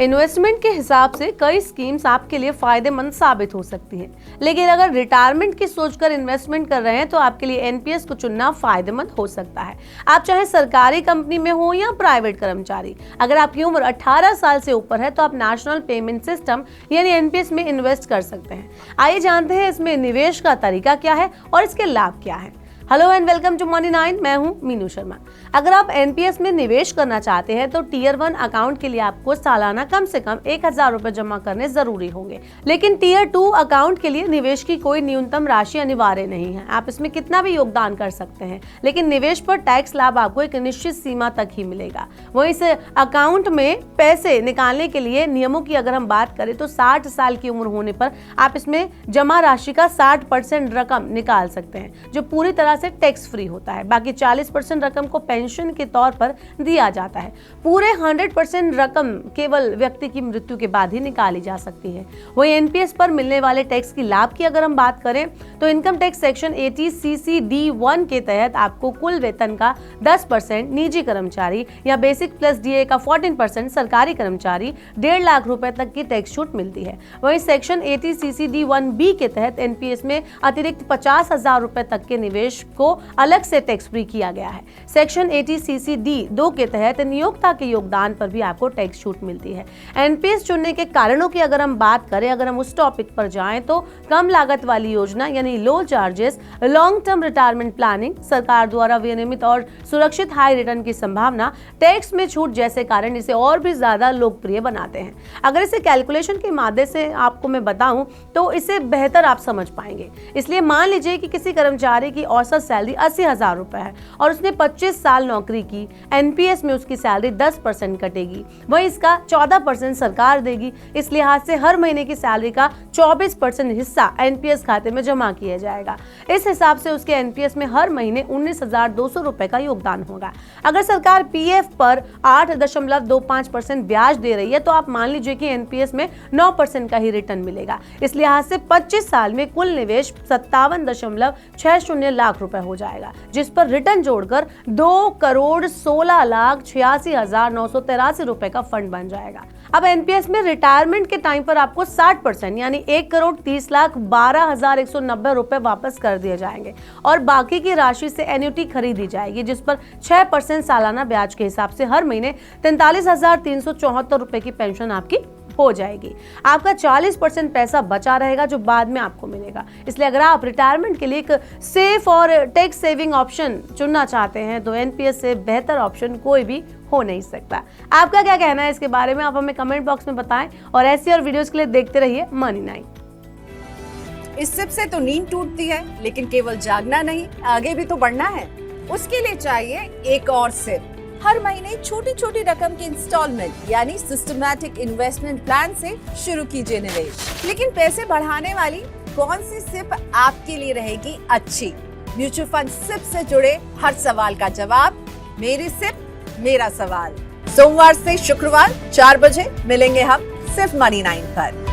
Investment के हिसाब से कई स्कीम्स आपके लिए फायदेमंद साबित हो सकती हैं, लेकिन अगर रिटायरमेंट की सोचकर इन्वेस्टमेंट कर रहे हैं तो आपके लिए एनपीएस को चुनना फायदेमंद हो सकता है। आप चाहे सरकारी कंपनी में हो या प्राइवेट कर्मचारी, अगर आपकी उम्र 18 साल से ऊपर है तो आप नेशनल पेमेंट सिस्टम यानी एनपीएस में इन्वेस्ट कर सकते हैं। आइए जानते हैं इसमें निवेश का तरीका क्या है और इसके लाभ क्या है। Hello and welcome to money 9। मैं हूं मीनू शर्मा। अगर आप एनपीएस में निवेश करना चाहते हैं तो टीयर 1 अकाउंट के लिए आपको सालाना कम से कम 1000 रुपए जमा करने जरूरी होंगे, लेकिन टीयर 2 अकाउंट के लिए निवेश की कोई न्यूनतम राशि अनिवार्य नहीं है। आप इसमें कितना भी योगदान कर सकते हैं, लेकिन निवेश पर टैक्स लाभ आपको एक निश्चित सीमा तक ही मिलेगा। वहीं इस अकाउंट में पैसे निकालने के लिए नियमों की अगर हम बात करें तो 60 साल की उम्र होने पर आप इसमें जमा राशि का 60% रकम निकाल सकते हैं, जो पूरी तरह से टैक्स फ्री होता है। बाकी 40% रकम को पेंशन के तौर पर दिया जाता है। पूरे 100% रकम केवल व्यक्ति की मृत्यु के बाद ही निकाली जा सकती है। वही एनपीएस पर मिलने वाले टैक्स की लाभ की अगर हम बात करें तो इनकम टैक्स सेक्शन 80CC-D1 के तहत आपको कुल वेतन का 10%, निजी कर्मचारी या बेसिक प्लस डीए का 14%, सरकारी कर्मचारी 1.5 लाख रुपए तक की टैक्स छूट मिलती है। वही सेक्शन 80CC-D1B के तहत एनपीएस में अतिरिक्त 50,000 रुपए तक के निवेश को अलग से टैक्स फ्री किया गया है। सेक्शन 80CC-D2 के तहत नियोक्ता के योगदान पर भी आपको टैक्स छूट मिलती है। एनपीएस चुनने के कारणों की अगर हम बात करें, अगर हम उस टॉपिक पर जाएं तो कम लागत वाली योजना यानी low charges, long term retirement planning, सरकार द्वारा विनियमित और सुरक्षित हाई रिटर्न की संभावना, टैक्स में छूट जैसे कारण इसे और भी ज्यादा लोकप्रिय बनाते हैं। अगर इसे कैलकुलेशन के माध्यम से आपको मैं बताऊं तो इसे बेहतर आप समझ पाएंगे। इसलिए मान लीजिए कि किसी कर्मचारी की औसत सैलरी 80,000 रुपए है और उसने 25 साल नौकरी की। एनपीएस में उसकी सैलरी 10% कटेगी, वही इसका 14% सरकार देगी। इस लिहाज से हर महीने की सैलरी का 24% हिस्सा एनपीएस खाते में जमा किया जाएगा। इस हिसाब से उसके एनपीएस में हर महीने 19,200 रुपए का योगदान होगा। अगर सरकार पीएफ पर 8.25% ब्याज दे रही है तो आप मान लीजिए कि एनपीएस में 9% का ही रिटर्न मिलेगा। इस लिहाज से 25 साल में कुल निवेश 57.60 लाख रुपए हो जाएगा, जिस पर रिटर्न जोड़कर 2,16,86,983 रुपए का फंड बन जाएगा। अब एनपीएस में रिटायरमेंट के टाइम पर आपको 60% यानी 1,30,12,190 रुपए वापस कर दिए जाएंगे और बाकी की राशि से एन्युटी खरीदी जाएगी, जिस पर 6% सालाना ब्याज के हिसाब से हर महीने 43,374 रुपए की पेंशन आपकी हो जाएगी। आपका 40% पैसा बचा रहेगा जो बाद में आपको मिलेगा। इसलिए अगर आप रिटायरमेंट के लिए एक सेफ और टैक्स सेविंग ऑप्शन चुनना चाहते हैं तो एनपीएस से बेहतर ऑप्शन कोई भी हो नहीं सकता। आपका क्या कहना है इसके बारे में, आप हमें कमेंट बॉक्स में बताएं और ऐसी और वीडियोस के लिए देखते रहिए मनी 9। इस सिप से तो नींद टूटती है, लेकिन केवल जागना नहीं, आगे भी तो बढ़ना है। उसके लिए चाहिए एक और सिप। हर महीने छोटी छोटी रकम की इंस्टॉलमेंट यानी सिस्टमैटिक इन्वेस्टमेंट प्लान से शुरू कीजिए निवेश। लेकिन पैसे बढ़ाने वाली कौन सी सिप आपके लिए रहेगी अच्छी? म्यूचुअल फंड सिप से जुड़े हर सवाल का जवाब मेरी सिप मेरा सवाल। सोमवार से शुक्रवार 4 बजे मिलेंगे हम सिर्फ मनी 9 पर।